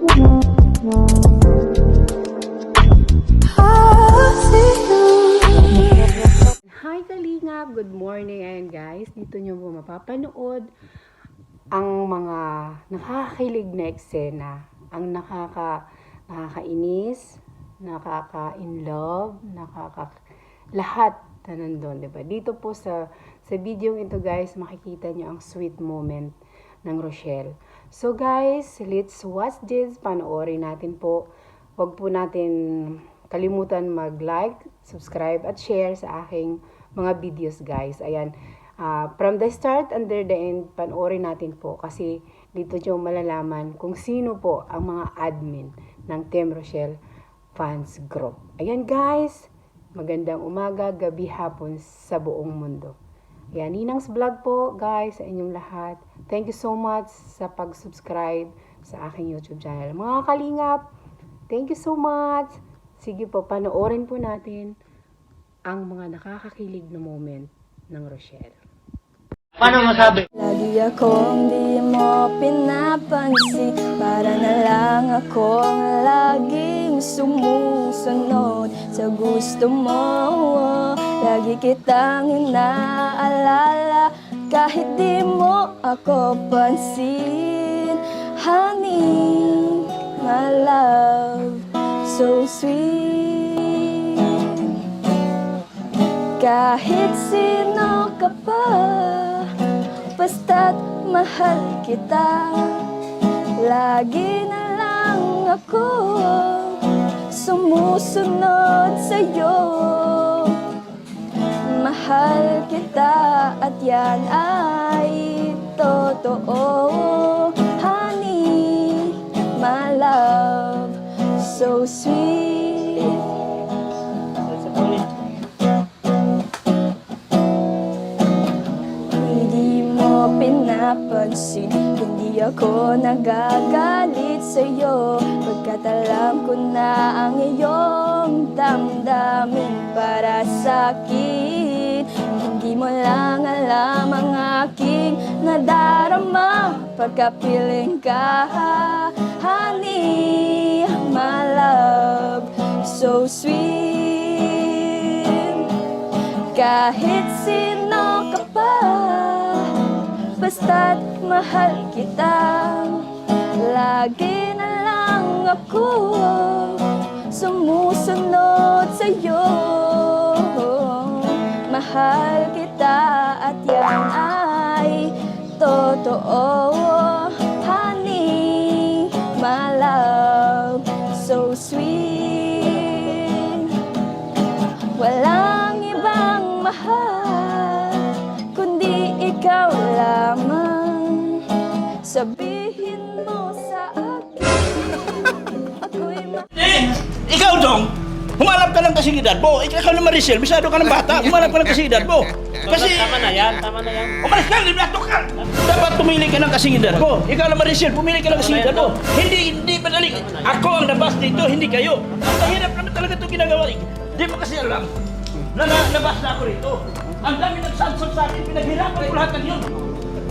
Hi Kalingap! Good morning! Ayan guys, dito nyo po mapapanood ang mga nakakakilig na eksena, ang nakakainis, nakaka-in-love, lahat na nandun, diba? Dito po sa video ito guys, makikita nyo ang sweet moment ng Rochelle. So guys, let's watch this. Panoorin natin po. Huwag po natin kalimutan mag-like, subscribe, at share sa aking mga videos guys. Ayan, from the start under the end, panoorin natin po kasi dito nyo malalaman kung sino po ang mga admin ng Team Rochelle Fans Group. Ayan guys, magandang umaga, gabi, hapon sa buong mundo. Ayan, Ninang's Vlog po guys sa inyong lahat. Thank you so much sa pag-subscribe sa aking YouTube channel. Mga kalingap, thank you so much. Sige po, panoorin po natin ang mga nakakakilig na moment ng Rochelle. Paano masabi? Lagi akong di mo pinapansin, para na lang akong laging sumusunod sa gusto mo. Lagi kitang inaalala kahit di mo ako pansin. Honey, my love, so sweet. Kahit sino ka pa, basta't mahal kita. Lagi na lang ako sumusunod sa'yo. Mahal kita at yan ay totoo. Honey, my love, so sweet. Hindi mo pinapansin, hindi ako nagagalit sa'yo, pagkat alam ko na ang iyong damdamin para sa'kin. Hindi mo lang alam ang aking nadarama pagkapiling ka. Honey, my love, so sweet. Kahit sino ka pa, basta't mahal kita. Lagi na lang ako sumusunod sa'yo. Mahal kita at yan ay totoo. Honey, my love, so sweet. Walang ibang mahal kundi ikaw lamang. Sabihin mo sa akin, ako'y Ikaw dong! Humalap ka ng kasigidad mo. Ikaw naman Rachel, bisado ka ng bata. Humalap ka ng kasigidad mo. Kasi... Tama na yan, tama na yan. Umalis ka, librato ka! Dapat pumili ka ng kasigidad mo. Ikaw naman Rachel, pumili ka ng kasigidad mo. Hindi madali. Ako ang nabas dito, hindi kayo. Ang mahirap naman talaga itong ginagawa. Di mo kasi alam na nabas na ako rito. Ang dami nagsansot sa akin, pinaghirapan ko lahat ng yun.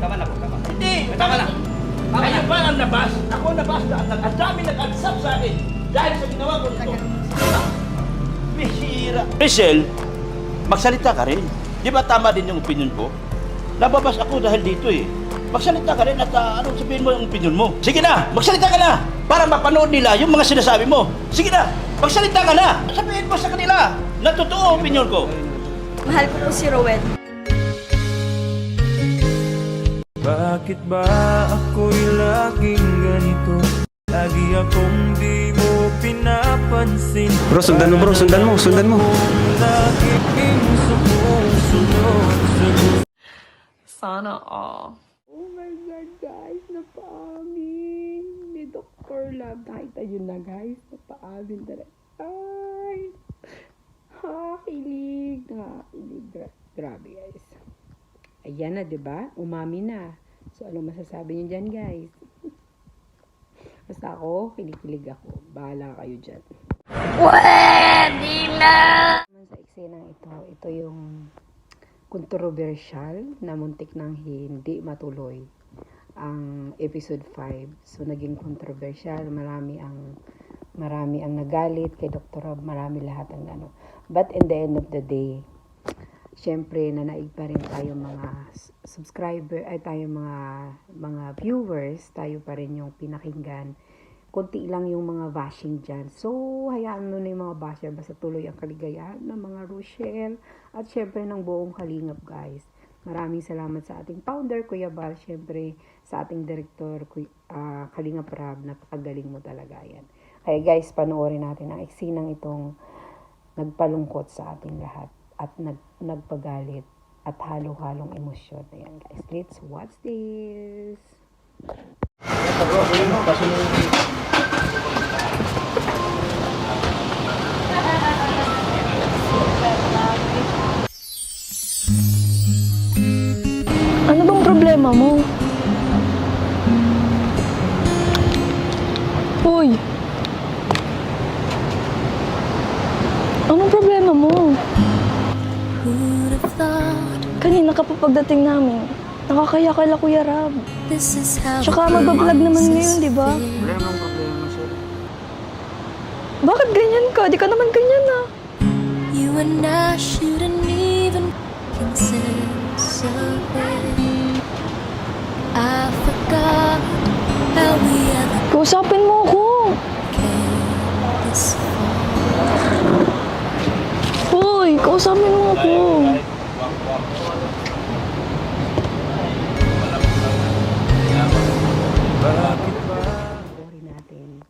Tama na po, tama. Hindi, tama na. Kayo ba ang nabas? Ako ang nabas na. Ang dami nag-ansap sa akin dahil sa ginawa ko rito. Bihira. Rachel, magsalita ka rin. Di ba tama din yung opinion ko? Nababas ako dahil dito eh. Magsalita ka rin at anong sabihin mo yung opinion mo? Sige na, magsalita ka na para mapanood nila yung mga sinasabi mo. Sige na, magsalita ka na. Sabihin mo sa kanila na totoo opinion ko. mahal ko po si Rowel. Bakit ba ako'y laging ganito? Lagi akong di mo pinapansin. Bro, sundan mo bro, sundan mo. Laging sumusunod sa gusto. Sana all. Oh my God guys, napaamin ni Dr. Love. Nakita yun na guys, napaamin talaga. Ay, nakakilig. Grabe guys. Ayan na, diba? Umami na. So, ano masasabi niyo dyan, guys? Basta ako, kinikilig ako. Bahala kayo dyan. Pwede na! Sa eksenang ito yung controversial na muntik nang hindi matuloy. ang episode 5. So naging controversial, marami ang nagalit kay Dr. Rob, marami lahat ang ano. But in the end of the day, syempre nanaig pa rin tayo mga subscriber, ay tayo mga viewers, tayo pa rin yung pinakinggan. Konti lang yung mga bashing dyan. So, hayaan mo na yung mga basher, basta tuloy ang kaligayahan ng mga Rochelle at syempre ng buong Kalingap, guys. Maraming salamat sa ating founder, Kuya Bal, syempre sa ating director, Kalingap Rab, napakagaling mo talaga yan. Kaya guys, panoorin natin ang eksinang itong nagpalungkot sa ating lahat at nagpagalit at halo-halong emosyon. Ayan guys, let's watch this. Ano bang problema mo? Hoy! Anong problema mo? Kanina ka pa pagdating namin. Nakakaya kala Kuya Rab. Tsaka magbablog naman ngayon, di ba? Wala namang problema, sir. Bakit ganyan ka? Di ka naman ganyan ah. You and I shouldn't even consider it. I forgot how we ever Kausapin mo ako. came this far. Hoy, kausapin mo ako. Panoorin natin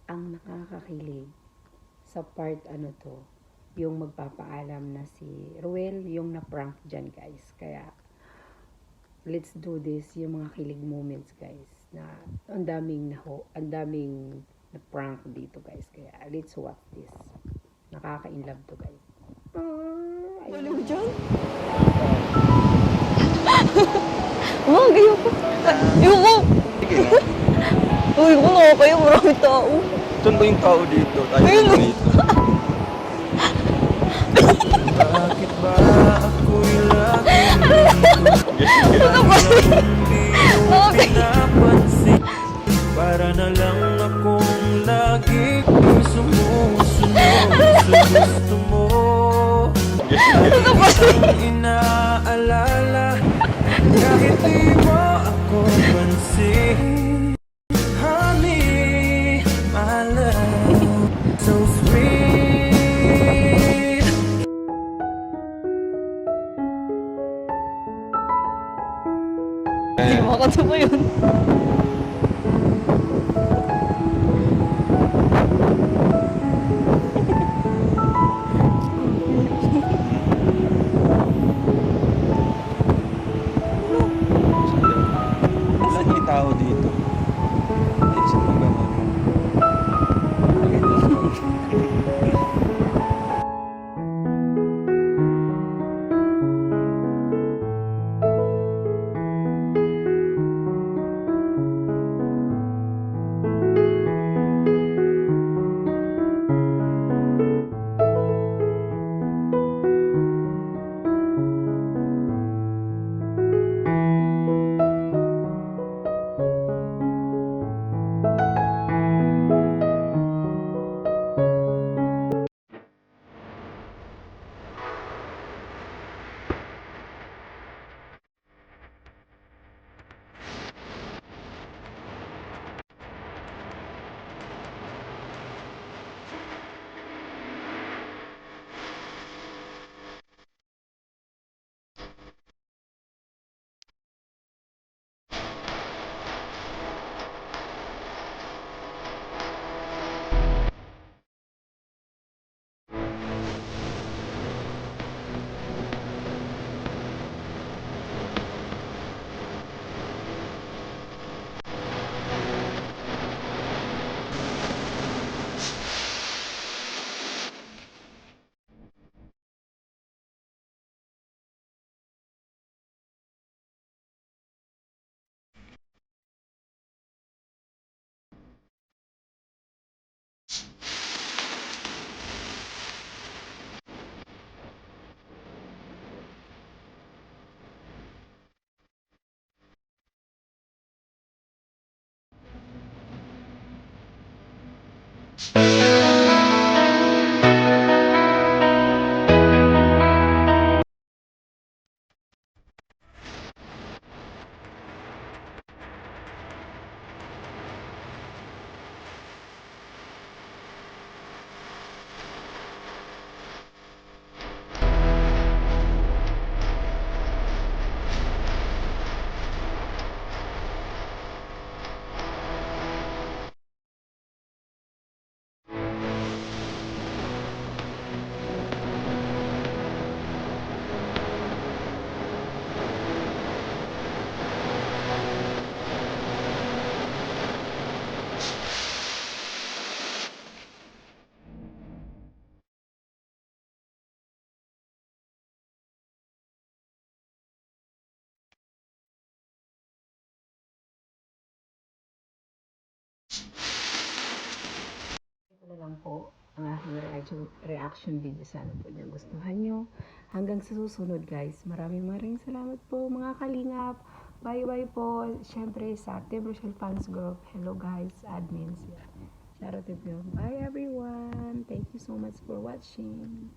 ang nakakakilig sa part yung magpapaalam na si Ruel, yung na-prank dyan guys. Kaya, let's do this, yung mga kilig moments guys, na ang daming na-prank dito guys. Kaya, let's watch this. Nakaka-inlove to guys. Wala mo dyan? Wag, ayoko. Ayoko. Uy, kung ako kayo, marami tao. Saan ba yung tao dito? Tayo Ayun. dito. Bakit ba ako'y laging Ano ba? hindi mo pinapansin? Para na lang akong lagi sumusunod sa gusto mo. Ano ba? Ang inaalala kahit di mo ako pansin. Honey, my love, so sweet. Hindi makakatawa yun. Wala yung tao dito. Isip mo gano'n. lang po ang aking reaction video. Sana po niyo gustuhan nyo. Hanggang sa susunod guys. Maraming salamat po mga kalingap. Bye po. Siyempre sa Team Rochelle Fans Group. Hello guys, admins. Shout out to you. Bye everyone. Thank you so much for watching.